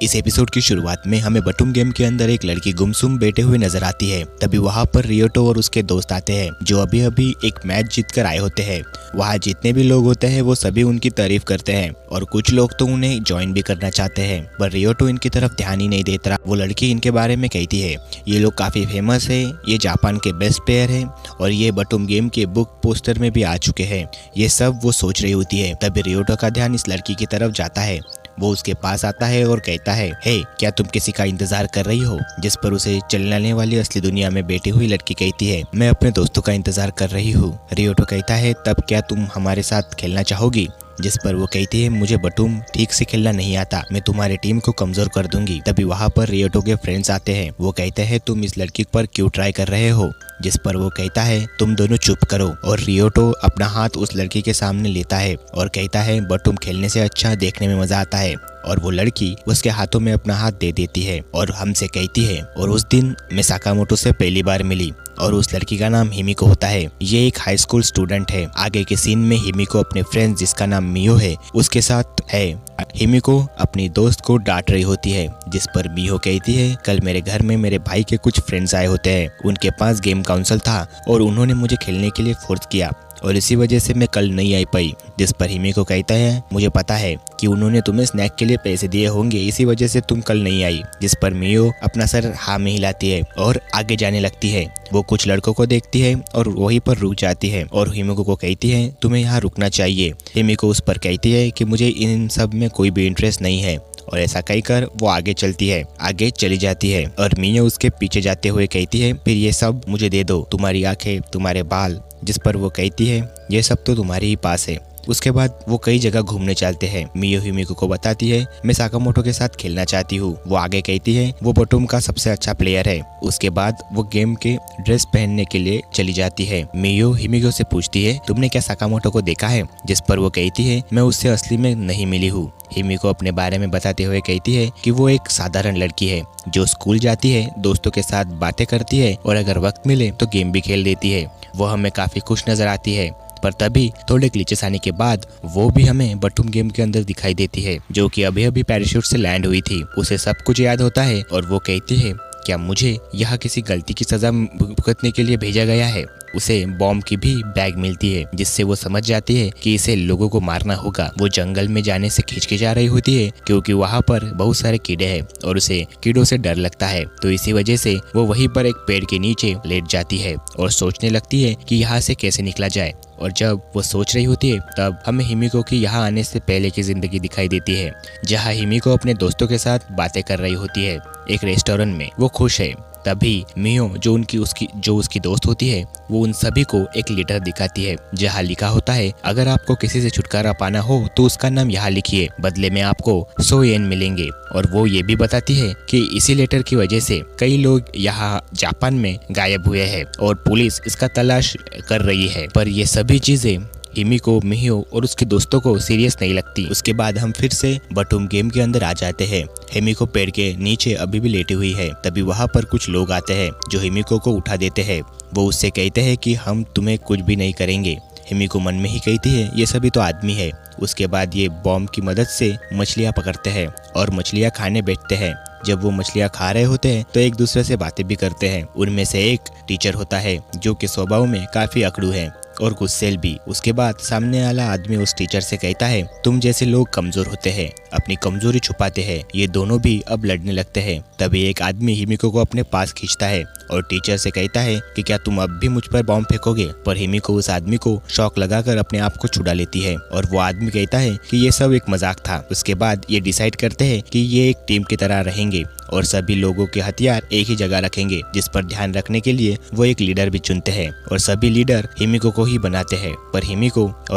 इस एपिसोड की शुरुआत में हमें बटूम गेम के अंदर एक लड़की गुमसुम बैठे हुए नजर आती है। तभी वहाँ पर रियोटो और उसके दोस्त आते हैं जो अभी अभी एक मैच जीत कर आए होते हैं। वहाँ जितने भी लोग होते हैं वो सभी उनकी तारीफ करते हैं और कुछ लोग तो उन्हें ज्वाइन भी करना चाहते हैं, पर रियोटो इनकी तरफ ध्यान ही नहीं देता। वो लड़की इनके बारे में कहती है ये लोग काफी फेमस है, ये जापान के बेस्ट प्लेयर है और ये बटूम गेम के बुक पोस्टर में भी आ चुके हैं। ये सब वो सोच रही होती है। तभी रियोटो का ध्यान इस लड़की की तरफ जाता है। वो उसके पास आता है और कहता है, हे क्या तुम किसी का इंतजार कर रही हो? जिस पर उसे चलने वाली असली दुनिया में बैठी हुई लड़की कहती है, मैं अपने दोस्तों का इंतजार कर रही हूँ। रियोटो कहता है, तब क्या तुम हमारे साथ खेलना चाहोगी? जिस पर वो कहती है, मुझे बटूम ठीक से खेलना नहीं आता, मैं तुम्हारी टीम को कमजोर कर दूंगी। तभी वहाँ पर रियोटो के फ्रेंड्स आते हैं। वो कहते हैं, तुम इस लड़की पर क्यों ट्राई कर रहे हो? जिस पर वो कहता है, तुम दोनों चुप करो। और रियोटो अपना हाथ उस लड़की के सामने लेता है और कहता है, बटूम खेलने से अच्छा देखने में मजा आता है। और वो लड़की उसके हाथों में अपना हाथ दे देती है और हमसे कहती है, और उस दिन मैं साकामोटो से पहली बार मिली और उस लड़की का नाम हिमिको होता है। ये एक हाई स्कूल स्टूडेंट है। आगे के सीन में हिमिको अपने फ्रेंड जिसका नाम मियो है उसके साथ है। हिमिको अपनी दोस्त को डांट रही होती है, जिस पर मियो कहती है, कल मेरे घर में मेरे भाई के कुछ फ्रेंड्स आए होते हैं, उनके पास गेम काउंसिल था और उन्होंने मुझे खेलने के लिए फोर्स किया और इसी वजह से मैं कल नहीं आई पाई। जिस पर हिमिको कहता है, मुझे पता है कि उन्होंने तुम्हें स्नैक के लिए पैसे दिए होंगे, इसी वजह से तुम कल नहीं आई। जिस पर मियो अपना सर हाँ में हिलाती है और आगे जाने लगती है। वो कुछ लड़कों को देखती है और वहीं पर रुक जाती है और हिमिको को कहती है, तुम्हें यहाँ रुकना चाहिए। हिमिको उस पर कहती है कि मुझे इन सब में कोई भी इंटरेस्ट नहीं है और ऐसा कहकर वो आगे चली जाती है और मियो उसके पीछे जाते हुए कहती है, फिर ये सब मुझे दे दो, तुम्हारी आंखें, तुम्हारे बाल। जिस पर वो कहती है, ये सब तो तुम्हारे ही पास है। उसके बाद वो कई जगह घूमने चलते हैं। मियो हिमिको को बताती है, मैं साकामोटो के साथ खेलना चाहती हूँ। वो आगे कहती है, वो बटूम का सबसे अच्छा प्लेयर है। उसके बाद वो गेम के ड्रेस पहनने के लिए चली जाती है। मियो हिमिको से पूछती है, तुमने क्या साकामोटो को देखा है? जिस पर वो कहती है, मैं उससे असली में नहीं मिली हूँ। हिमिको अपने बारे में बताते हुए कहती है कि वो एक साधारण लड़की है जो स्कूल जाती है, दोस्तों के साथ बातें करती है और अगर वक्त मिले तो गेम भी खेल देती है। वो हमें काफी खुश नजर आती है, पर तभी थोड़े ग्लिचेस आने के बाद वो भी हमें बटूम गेम के अंदर दिखाई देती है, जो कि अभी अभी पैराशूट से लैंड हुई थी। उसे सब कुछ याद होता है और वो कहती है, क्या मुझे यहाँ किसी गलती की सजा भुगतने के लिए भेजा गया है? उसे बॉम्ब की भी बैग मिलती है, जिससे वो समझ जाती है कि इसे लोगों को मारना होगा। वो जंगल में जाने से खींच के जा रही होती है क्योंकि वहाँ पर बहुत सारे कीड़े हैं और उसे कीड़ों से डर लगता है। तो इसी वजह से वो वहीं पर एक पेड़ के नीचे लेट जाती है और सोचने लगती है कि यहाँ से कैसे निकला जाए। और जब वो सोच रही होती है तब हमें हिमिको की यहाँ आने से पहले की जिंदगी दिखाई देती है, जहाँ हिमिको अपने दोस्तों के साथ बातें कर रही होती है एक रेस्टोरेंट में। वो खुश है। तभी मियो जो उसकी दोस्त होती है वो उन सभी को एक लेटर दिखाती है जहाँ लिखा होता है, अगर आपको किसी से छुटकारा पाना हो तो उसका नाम यहाँ लिखिए, बदले में आपको 100 येन मिलेंगे। और वो ये भी बताती है कि इसी लेटर की वजह से कई लोग यहाँ जापान में गायब हुए हैं और पुलिस इसका तलाश कर रही है। पर ये सभी चीजें हिमिको, मियो और उसके दोस्तों को सीरियस नहीं लगती। उसके बाद हम फिर से बटूम गेम के अंदर आ जाते हैं। हिमिको पेड़ के नीचे अभी भी लेटी हुई है। तभी वहाँ पर कुछ लोग आते हैं जो हिमिको को उठा देते हैं। वो उससे कहते हैं कि हम तुम्हें कुछ भी नहीं करेंगे। हिमिको मन में ही कहती है, ये सभी तो आदमी है। उसके बाद ये बॉम्ब की मदद से मछलियाँ पकड़ते हैं और मछलियाँ खाने बैठते हैं। जब वो मछलियाँ खा रहे होते हैं तो एक दूसरे से बातें भी करते हैं। उनमें से एक टीचर होता है जो कि स्वभाव में काफी अकड़ू है और गुस्सेल भी। उसके बाद सामने वाला आदमी उस टीचर से कहता है, तुम जैसे लोग कमजोर होते हैं, अपनी कमजोरी छुपाते हैं। ये दोनों भी अब लड़ने लगते हैं। तभी एक आदमी हिमिको को अपने पास खींचता है और टीचर से कहता है कि क्या तुम अब भी मुझ पर बॉम्ब फेंकोगे? पर हिमिको उस आदमी को शॉक लगाकर अपने आप को छुड़ा लेती है और वो आदमी कहता है कि ये सब एक मजाक था। उसके बाद ये डिसाइड करते हैं कि ये एक टीम की तरह रहेंगे और सभी लोगों के हथियार एक ही जगह रखेंगे, जिस पर ध्यान रखने के लिए वो एक लीडर भी चुनते हैं और सभी लीडर हिमिको को ही बनाते हैं। पर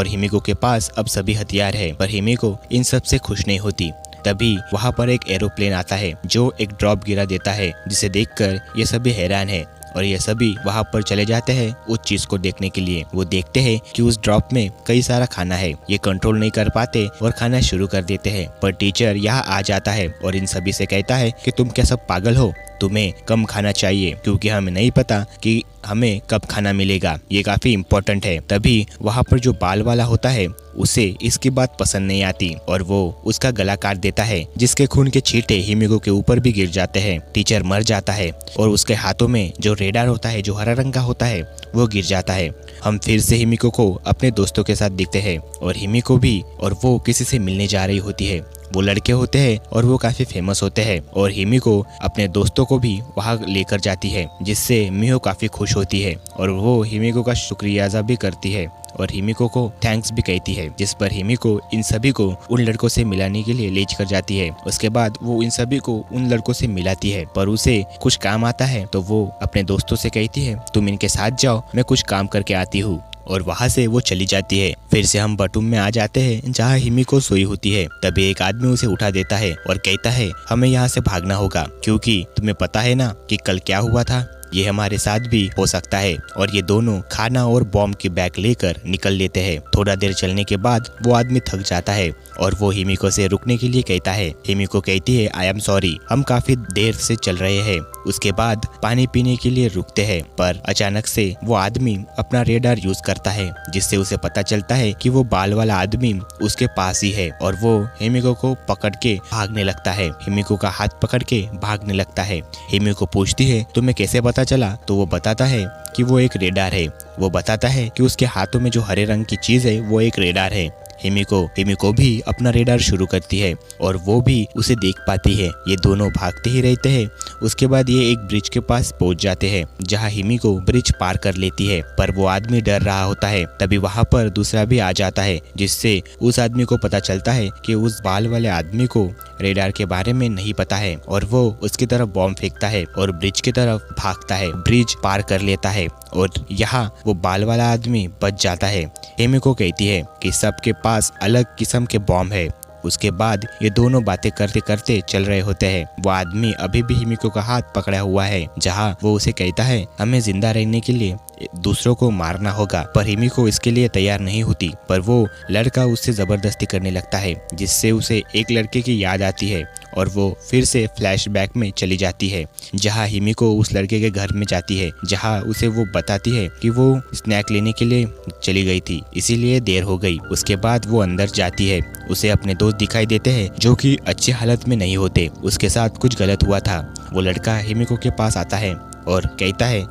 हिमिको के पास अब सभी हथियार है, पर हिमिको इन सब से खुश नहीं होती। तभी वहाँ पर एक एरोप्लेन आता है जो एक ड्रॉप गिरा देता है, जिसे देखकर ये सभी हैरान है और ये सभी वहाँ पर चले जाते हैं उस चीज को देखने के लिए। वो देखते हैं कि उस ड्रॉप में कई सारा खाना है। ये कंट्रोल नहीं कर पाते और खाना शुरू कर देते हैं। पर टीचर यहाँ आ जाता है और इन सभी से कहता है कि तुम क्या सब पागल हो? तुम्हें कम खाना चाहिए क्योंकि हमें नहीं पता कि हमें कब खाना मिलेगा, ये काफी इम्पोर्टेंट है। तभी वहाँ पर जो बाल वाला होता है उसे इसकी बात पसंद नहीं आती और वो उसका गला काट देता है, जिसके खून के छींटे हिमिको के ऊपर भी गिर जाते हैं। टीचर मर जाता है और उसके हाथों में जो रेडार होता है जो हरा रंग का होता है वो गिर जाता है। हम फिर से हिमिको को अपने दोस्तों के साथ दिखते हैं और हिमिको भी, और वो किसी से मिलने जा रही होती है। वो लड़के होते हैं और वो काफी फेमस होते हैं और हिमिको अपने दोस्तों को भी वहाँ लेकर जाती है, जिससे मिहो काफी खुश होती है और वो हिमिको का शुक्रिया अदा भी करती है और हिमिको को थैंक्स भी कहती है, जिस पर हिमिको इन सभी को उन लड़कों से मिलाने के लिए ले कर जाती है। उसके बाद वो इन सभी को उन लड़कों से मिलाती है, पर उसे कुछ काम आता है तो वो अपने दोस्तों से कहती है तुम इनके साथ जाओ, मैं कुछ काम करके आती हूँ, और वहाँ से वो चली जाती है। फिर से हम बटुम में आ जाते हैं जहाँ हिमिको सोई होती है। तभी एक आदमी उसे उठा देता है और कहता है हमें यहाँ से भागना होगा क्योंकि तुम्हें पता है ना कि कल क्या हुआ था, ये हमारे साथ भी हो सकता है। और ये दोनों खाना और बॉम्ब की बैग लेकर निकल लेते हैं। थोड़ा देर चलने के बाद वो आदमी थक जाता है और वो हिमिको से रुकने के लिए कहता है। हिमिको कहती है आई एम सॉरी, हम काफी देर से चल रहे हैं। उसके बाद पानी पीने के लिए रुकते हैं, पर अचानक से वो आदमी अपना रेडार यूज करता है, जिससे उसे पता चलता है कि वो बाल वाला आदमी उसके पास ही है और वो हिमिको को पकड़ के भागने लगता है। हिमिको का हाथ पकड़ के भागने लगता है। हिमिको पूछती है तुम्हें कैसे पता चला, तो वो बताता है कि वो एक रेडार है। वो बताता है कि उसके हाथों में जो हरे रंग की चीज है वो एक रेडार है। हिमिको भी अपना रेडार शुरू करती है और वो भी उसे देख पाती है। ये दोनों भागते ही रहते हैं। उसके बाद ये एक ब्रिज के पास पहुंच जाते हैं जहां हिमिको ब्रिज पार कर लेती है, पर वो आदमी डर रहा होता है। तभी वहां पर दूसरा भी आ जाता है, जिससे उस आदमी को पता चलता है कि उस बाल वाले आदमी को रेडार के बारे में नहीं पता है और वो उसकी तरफ बॉम्ब फेंकता है और ब्रिज की तरफ भागता है। ब्रिज पार कर लेता है और यहाँ वो बाल वाला आदमी बच जाता है। हिमिको कहती है कि सबके पास अलग किस्म के बॉम्ब है। उसके बाद ये दोनों बातें करते करते चल रहे होते हैं। वो आदमी अभी भी हिमिको का हाथ पकड़ा हुआ है, जहाँ वो उसे कहता है हमें जिंदा रहने के लिए दूसरों को मारना होगा, पर हिमिको इसके लिए तैयार नहीं होती। पर वो लड़का उससे जबरदस्ती करने लगता है, जिससे उसे एक लड़के की याद आती है और वो फिर से फ्लैशबैक में चली जाती है, जहाँ हिमिको उस लड़के के घर में जाती है, जहाँ उसे वो बताती है कि वो स्नैक लेने के लिए चली गई थी, इसीलिए देर हो गई। उसके बाद वो अंदर जाती है। उसे अपने दोस्त दिखाई देते हैं जो कि अच्छी हालत में नहीं होते। उसके साथ कुछ गलत हुआ था। वो लड़का हिमिको के पास आता है और कहता है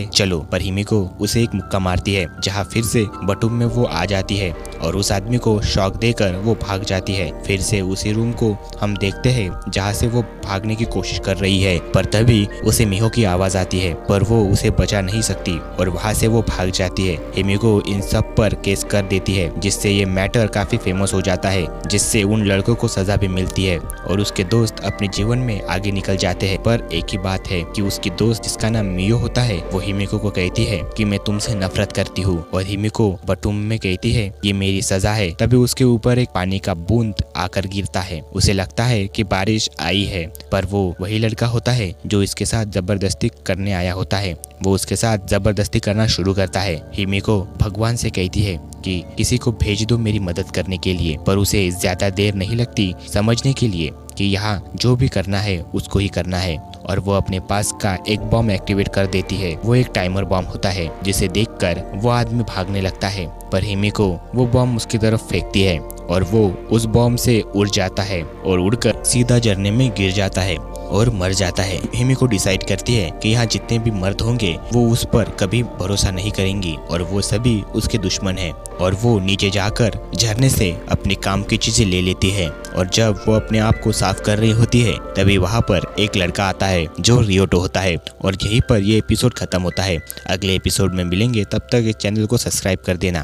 चलो, पर हिमिको उसे एक मुक्का मारती है, जहाँ फिर से बटुम में वो आ जाती है और उस आदमी को शॉक देकर वो भाग जाती है। फिर से उसी रूम को हम देखते हैं जहाँ से वो भागने की कोशिश कर रही है, पर तभी उसे मिहो की आवाज आती है, पर वो उसे बचा नहीं सकती और वहाँ से वो भाग जाती है। हिमिको इन सब पर केस कर देती है, जिससे ये मैटर काफी फेमस हो जाता है, जिससे उन लड़कों को सजा भी मिलती है और उसके दोस्त अपने जीवन में आगे निकल जाते हैं। पर एक ही बात है कि उसकी दोस्त जिसका नाम मियो होता है वो हिमिको को कहती है कि मैं तुमसे नफरत करती हूँ, और हिमिको बटुम में कहती है ये मेरी सजा है। तभी उसके ऊपर एक पानी का बूंद आकर गिरता है। उसे लगता है कि बारिश आई है, पर वो वही लड़का होता है जो इसके साथ जबरदस्ती करने आया होता है। वो उसके साथ जबरदस्ती करना शुरू करता है। हिमिको भगवान से कहती है कि किसी को भेज दो मेरी मदद करने के लिए, पर उसे ज्यादा देर नहीं लगती समझने के लिए कि यहाँ जो भी करना है उसको ही करना है, और वो अपने पास का एक बॉम्ब एक्टिवेट कर देती है। वो एक टाइमर बॉम्ब होता है, जिसे देखकर वो आदमी भागने लगता है, पर हिमिको वो बॉम्ब उसकी तरफ फेंकती है और वो उस बॉम्ब से उड़ जाता है और उड़कर सीधा झरने में गिर जाता है और मर जाता है। हिमिको डिसाइड करती है कि यहाँ जितने भी मर्द होंगे वो उस पर कभी भरोसा नहीं करेंगी और वो सभी उसके दुश्मन हैं, और वो नीचे जाकर झरने से अपने काम की चीजें ले लेती है। और जब वो अपने आप को साफ कर रही होती है तभी वहाँ पर एक लड़का आता है जो रियोटो होता है, और यहीं पर ये एपिसोड खत्म होता है। अगले एपिसोड में मिलेंगे, तब तक इस चैनल को सब्सक्राइब कर देना।